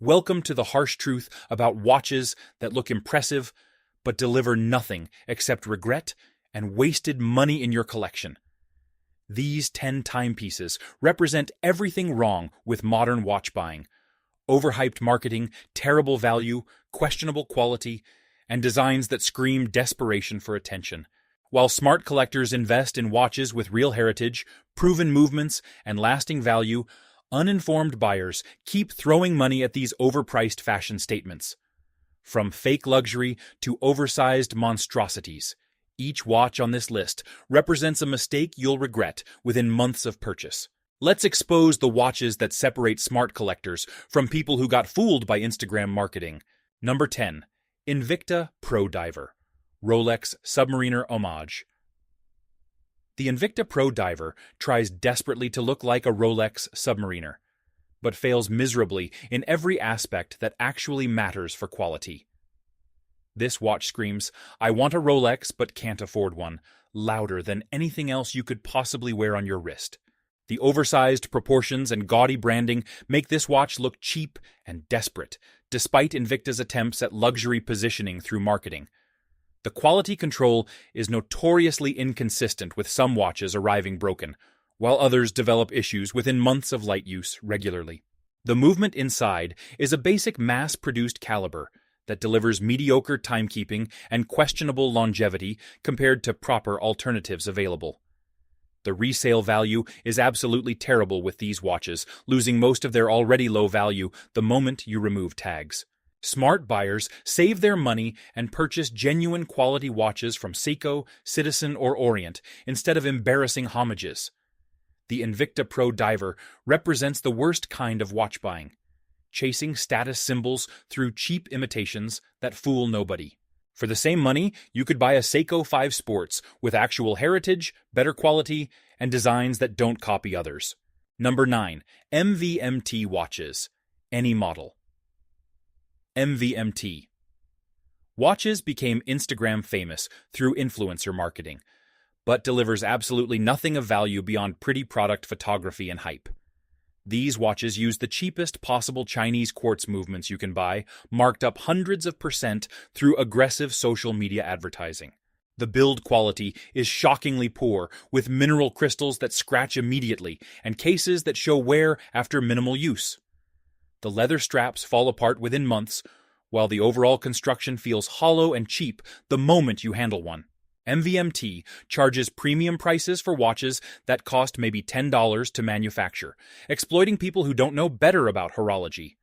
Welcome to the harsh truth about watches that look impressive but deliver nothing except regret and wasted money in your collection. These 10 timepieces represent everything wrong with modern watch buying: overhyped marketing, terrible value, questionable quality, and designs that scream desperation for attention. While smart collectors invest in watches with real heritage, proven movements, and lasting value, uninformed buyers keep throwing money at these overpriced fashion statements. From fake luxury to oversized monstrosities, each watch on this list represents a mistake you'll regret within months of purchase. Let's expose the watches that separate smart collectors from people who got fooled by Instagram marketing. Number 10. Invicta Pro Diver, Rolex Submariner Homage. The Invicta Pro Diver tries desperately to look like a Rolex Submariner, but fails miserably in every aspect that actually matters for quality. This watch screams, "I want a Rolex but can't afford one," louder than anything else you could possibly wear on your wrist. The oversized proportions and gaudy branding make this watch look cheap and desperate, despite Invicta's attempts at luxury positioning through marketing. The quality control is notoriously inconsistent, with some watches arriving broken, while others develop issues within months of light use regularly. The movement inside is a basic mass-produced caliber that delivers mediocre timekeeping and questionable longevity compared to proper alternatives available. The resale value is absolutely terrible with these watches, losing most of their already low value the moment you remove tags. Smart buyers save their money and purchase genuine quality watches from Seiko, Citizen, or Orient instead of embarrassing homages. The Invicta Pro Diver represents the worst kind of watch buying, chasing status symbols through cheap imitations that fool nobody. For the same money, you could buy a Seiko 5 Sports with actual heritage, better quality, and designs that don't copy others. Number 9. MVMT watches. Any model. MVMT. Watches became Instagram famous through influencer marketing, but delivers absolutely nothing of value beyond pretty product photography and hype. These watches use the cheapest possible Chinese quartz movements you can buy, marked up hundreds of % through aggressive social media advertising. The build quality is shockingly poor, with mineral crystals that scratch immediately and cases that show wear after minimal use. The leather straps fall apart within months, while the overall construction feels hollow and cheap the moment you handle one. MVMT charges premium prices for watches that cost maybe $10 to manufacture, exploiting people who don't know better about horology.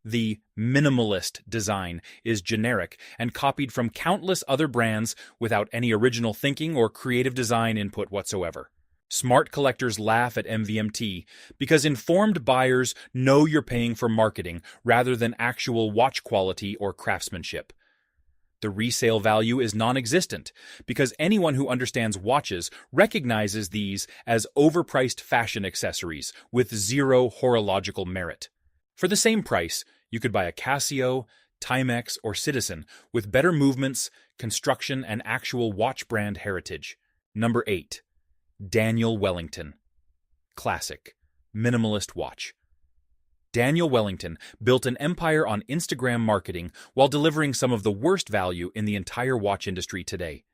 The Minimalist design is generic and copied from countless other brands without any original thinking or creative design input whatsoever. Smart collectors laugh at MVMT because informed buyers know you're paying for marketing rather than actual watch quality or craftsmanship. The resale value is non-existent because anyone who understands watches recognizes these as overpriced fashion accessories with zero horological merit. For the same price, you could buy a Casio, Timex, or Citizen with better movements, construction, and actual watch brand heritage. Number 8. Daniel Wellington. Classic. Minimalist watch. Daniel Wellington built an empire on Instagram marketing while delivering some of the worst value in the entire watch industry today.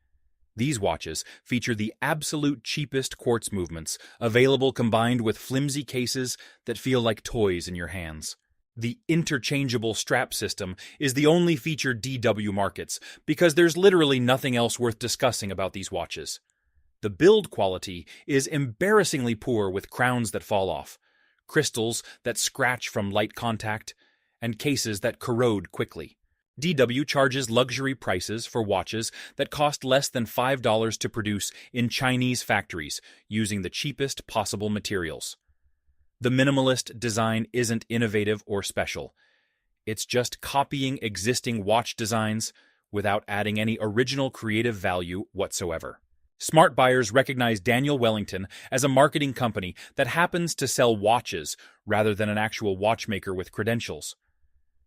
These watches feature the absolute cheapest quartz movements available, combined with flimsy cases that feel like toys in your hands. The interchangeable strap system is the only feature DW markets because there's literally nothing else worth discussing about these watches. The build quality is embarrassingly poor, with crowns that fall off, crystals that scratch from light contact, and cases that corrode quickly. DW charges luxury prices for watches that cost less than $5 to produce in Chinese factories using the cheapest possible materials. The minimalist design isn't innovative or special. It's just copying existing watch designs without adding any original creative value whatsoever. Smart buyers recognize Daniel Wellington as a marketing company that happens to sell watches rather than an actual watchmaker with credentials.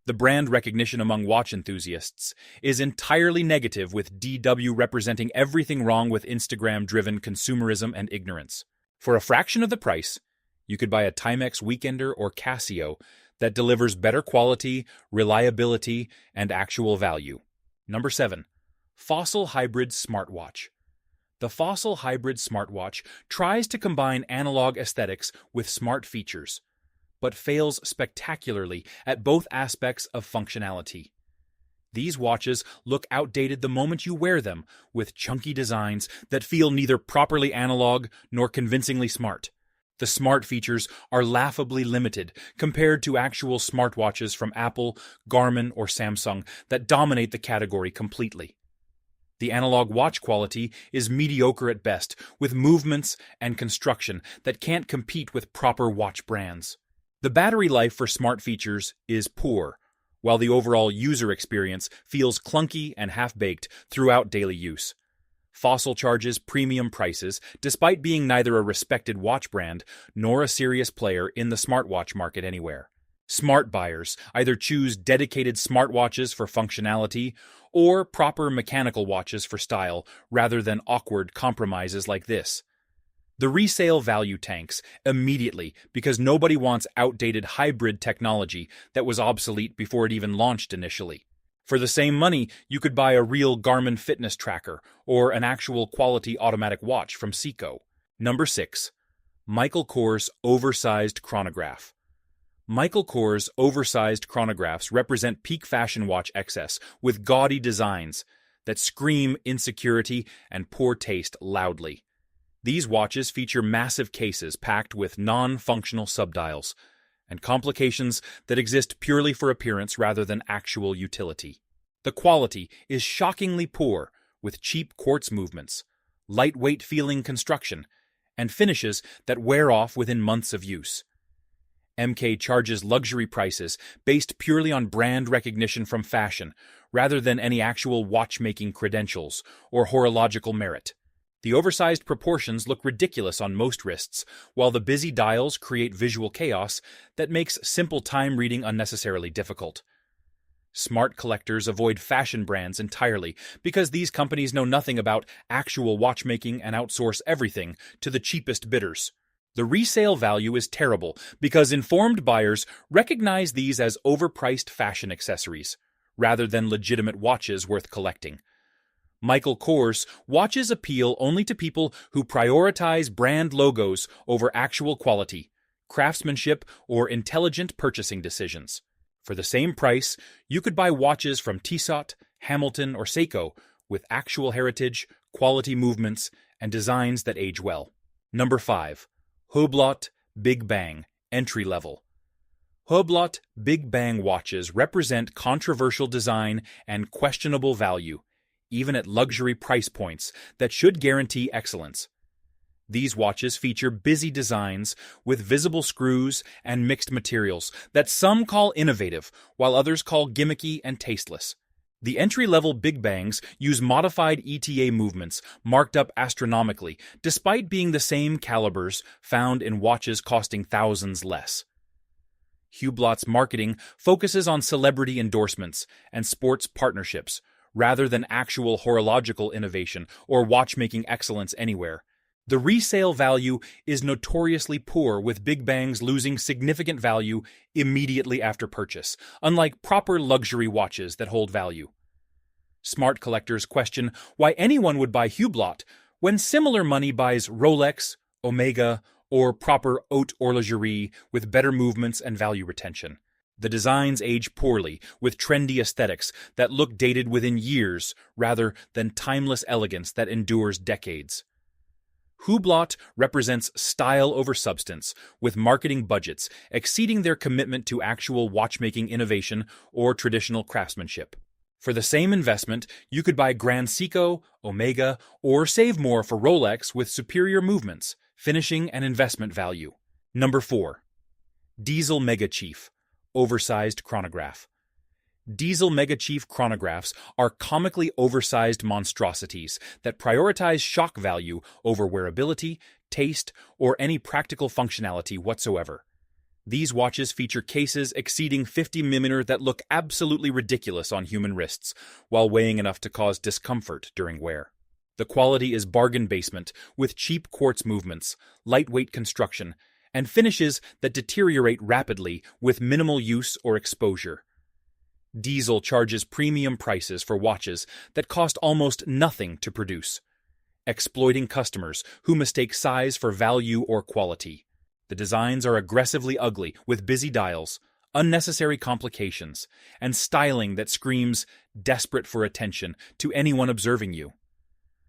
The brand recognition among watch enthusiasts is entirely negative, with DW representing everything wrong with Instagram-driven consumerism and ignorance. For a fraction of the price, you could buy a Timex Weekender or Casio that delivers better quality, reliability, and actual value. Number 7. Fossil Hybrid Smartwatch. The Fossil Hybrid Smartwatch tries to combine analog aesthetics with smart features, but fails spectacularly at both aspects of functionality. These watches look outdated the moment you wear them, with chunky designs that feel neither properly analog nor convincingly smart. The smart features are laughably limited compared to actual smartwatches from Apple, Garmin, or Samsung that dominate the category completely. The analog watch quality is mediocre at best, with movements and construction that can't compete with proper watch brands. The battery life for smart features is poor, while the overall user experience feels clunky and half-baked throughout daily use. Fossil charges premium prices, despite being neither a respected watch brand nor a serious player in the smartwatch market anywhere. Smart buyers either choose dedicated smartwatches for functionality or proper mechanical watches for style, rather than awkward compromises like this. The resale value tanks immediately because nobody wants outdated hybrid technology that was obsolete before it even launched initially. For the same money, you could buy a real Garmin fitness tracker or an actual quality automatic watch from Seiko. Number 6. Michael Kors Oversized Chronograph. Michael Kors oversized chronographs represent peak fashion watch excess with gaudy designs that scream insecurity and poor taste loudly. These watches feature massive cases packed with non-functional subdials and complications that exist purely for appearance rather than actual utility. The quality is shockingly poor, with cheap quartz movements, lightweight-feeling construction, and finishes that wear off within months of use. MK charges luxury prices based purely on brand recognition from fashion, rather than any actual watchmaking credentials or horological merit. The oversized proportions look ridiculous on most wrists, while the busy dials create visual chaos that makes simple time reading unnecessarily difficult. Smart collectors avoid fashion brands entirely because these companies know nothing about actual watchmaking and outsource everything to the cheapest bidders. The resale value is terrible because informed buyers recognize these as overpriced fashion accessories, rather than legitimate watches worth collecting. Michael Kors watches appeal only to people who prioritize brand logos over actual quality, craftsmanship, or intelligent purchasing decisions. For the same price, you could buy watches from Tissot, Hamilton, or Seiko with actual heritage, quality movements, and designs that age well. Number 5. Hublot Big Bang, entry level. Hublot Big Bang watches represent controversial design and questionable value, even at luxury price points that should guarantee excellence. These watches feature busy designs with visible screws and mixed materials that some call innovative, while others call gimmicky and tasteless. The entry-level Big Bangs use modified ETA movements marked up astronomically, despite being the same calibers found in watches costing thousands less. Hublot's marketing focuses on celebrity endorsements and sports partnerships, rather than actual horological innovation or watchmaking excellence anywhere. The resale value is notoriously poor, with Big Bangs losing significant value immediately after purchase, unlike proper luxury watches that hold value. Smart collectors question why anyone would buy Hublot when similar money buys Rolex, Omega, or proper haute horlogerie with better movements and value retention. The designs age poorly, with trendy aesthetics that look dated within years rather than timeless elegance that endures decades. Hublot represents style over substance, with marketing budgets exceeding their commitment to actual watchmaking innovation or traditional craftsmanship. For the same investment, you could buy Grand Seiko, Omega, or save more for Rolex with superior movements, finishing, and investment value. Number 4. Diesel Mega Chief, Oversized Chronograph. Diesel Mega Chief chronographs are comically oversized monstrosities that prioritize shock value over wearability, taste, or any practical functionality whatsoever. These watches feature cases exceeding 50mm that look absolutely ridiculous on human wrists, while weighing enough to cause discomfort during wear. The quality is bargain basement, with cheap quartz movements, lightweight construction, and finishes that deteriorate rapidly with minimal use or exposure. Diesel charges premium prices for watches that cost almost nothing to produce, exploiting customers who mistake size for value or quality. The designs are aggressively ugly with busy dials, unnecessary complications, and styling that screams desperate for attention to anyone observing you.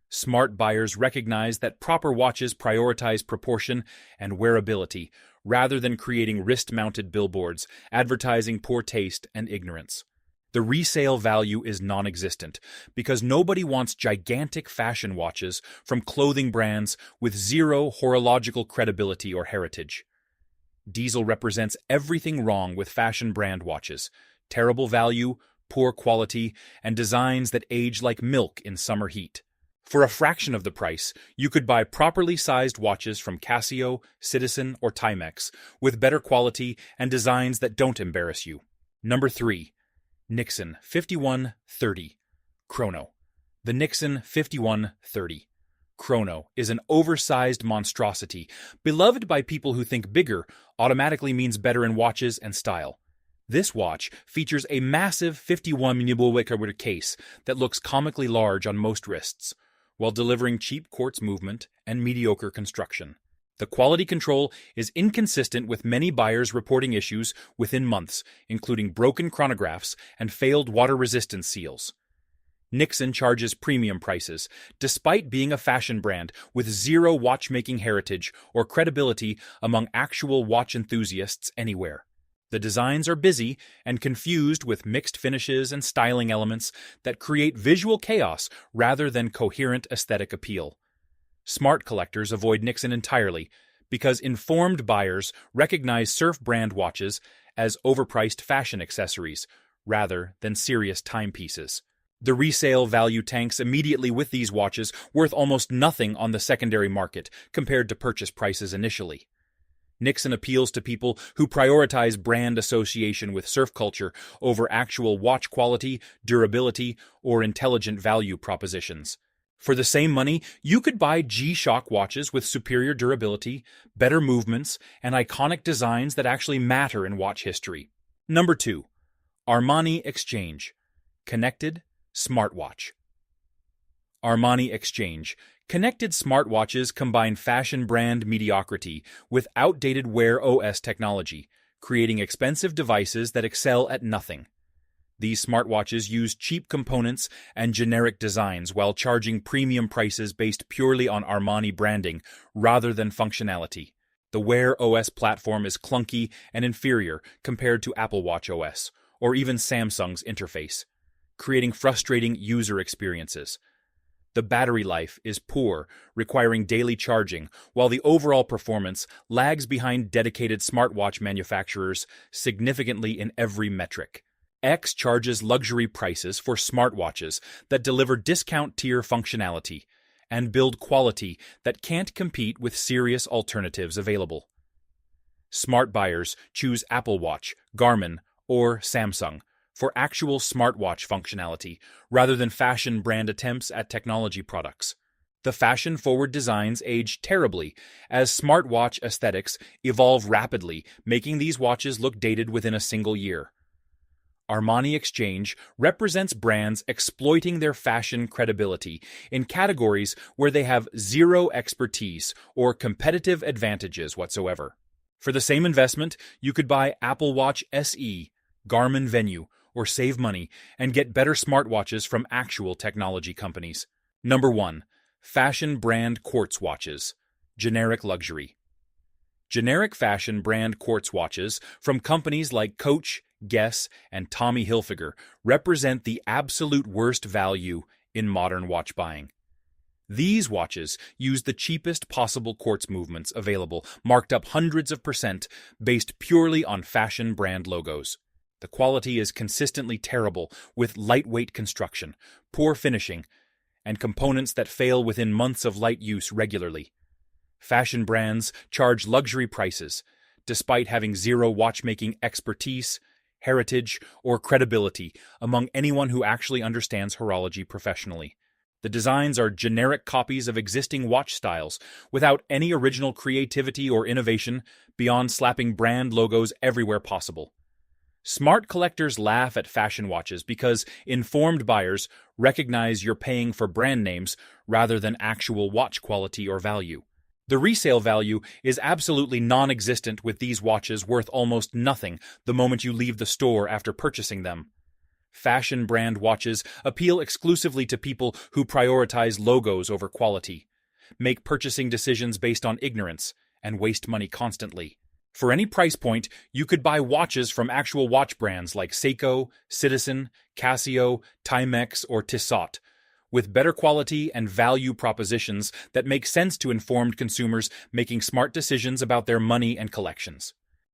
Smart buyers recognize that proper watches prioritize proportion and wearability rather than creating wrist-mounted billboards advertising poor taste and ignorance. The resale value is non-existent because nobody wants gigantic fashion watches from clothing brands with zero horological credibility or heritage. Diesel represents everything wrong with fashion brand watches: terrible value, poor quality, and designs that age like milk in summer heat. For a fraction of the price, you could buy properly sized watches from Casio, Citizen, or Timex with better quality and designs that don't embarrass you. Number 3. Nixon 5130 Chrono. The Nixon 5130 Chrono is an oversized monstrosity, beloved by people who think bigger automatically means better in watches and style. This watch features a massive 51mm case that looks comically large on most wrists, while delivering cheap quartz movement and mediocre construction. The quality control is inconsistent, with many buyers reporting issues within months, including broken chronographs and failed water resistance seals. Nixon charges premium prices, despite being a fashion brand with zero watchmaking heritage or credibility among actual watch enthusiasts anywhere. The designs are busy and confused with mixed finishes and styling elements that create visual chaos rather than coherent aesthetic appeal. Smart collectors avoid Nixon entirely because informed buyers recognize surf brand watches as overpriced fashion accessories rather than serious timepieces. The resale value tanks immediately with these watches, worth almost nothing on the secondary market compared to purchase prices initially. Nixon appeals to people who prioritize brand association with surf culture over actual watch quality, durability, or intelligent value propositions. For the same money, you could buy G-Shock watches with superior durability, better movements, and iconic designs that actually matter in watch history. Number 2. Armani Exchange. Connected Smartwatch. Armani Exchange. Connected smartwatches combine fashion brand mediocrity with outdated Wear OS technology, creating expensive devices that excel at nothing. These smartwatches use cheap components and generic designs while charging premium prices based purely on Armani branding rather than functionality. The Wear OS platform is clunky and inferior compared to Apple Watch OS, or even Samsung's interface, creating frustrating user experiences. The battery life is poor, requiring daily charging, while the overall performance lags behind dedicated smartwatch manufacturers significantly in every metric. X charges luxury prices for smartwatches that deliver discount-tier functionality and build quality that can't compete with serious alternatives available. Smart buyers choose Apple Watch, Garmin, or Samsung for actual smartwatch functionality rather than fashion brand attempts at technology products. The fashion-forward designs age terribly as smartwatch aesthetics evolve rapidly, making these watches look dated within a single year. Armani Exchange represents brands exploiting their fashion credibility in categories where they have zero expertise or competitive advantages whatsoever. For the same investment, you could buy Apple Watch SE, Garmin Venue, or save money and get better smartwatches from actual technology companies. Number 1. Fashion brand quartz watches. Generic luxury. Generic fashion brand quartz watches from companies like Coach, Guess, and Tommy Hilfiger represent the absolute worst value in modern watch buying. These watches use the cheapest possible quartz movements available, marked up hundreds of %, based purely on fashion brand logos. The quality is consistently terrible, with lightweight construction, poor finishing, and components that fail within months of light use regularly. Fashion brands charge luxury prices, despite having zero watchmaking expertise, heritage, or credibility among anyone who actually understands horology professionally. The designs are generic copies of existing watch styles, without any original creativity or innovation beyond slapping brand logos everywhere possible. Smart collectors laugh at fashion watches because informed buyers recognize you're paying for brand names rather than actual watch quality or value. The resale value is absolutely non-existent, with these watches worth almost nothing the moment you leave the store after purchasing them. Fashion brand watches appeal exclusively to people who prioritize logos over quality, make purchasing decisions based on ignorance, and waste money constantly. For any price point, you could buy watches from actual watch brands like Seiko, Citizen, Casio, Timex, or Tissot, with better quality and value propositions that make sense to informed consumers making smart decisions about their money and collections.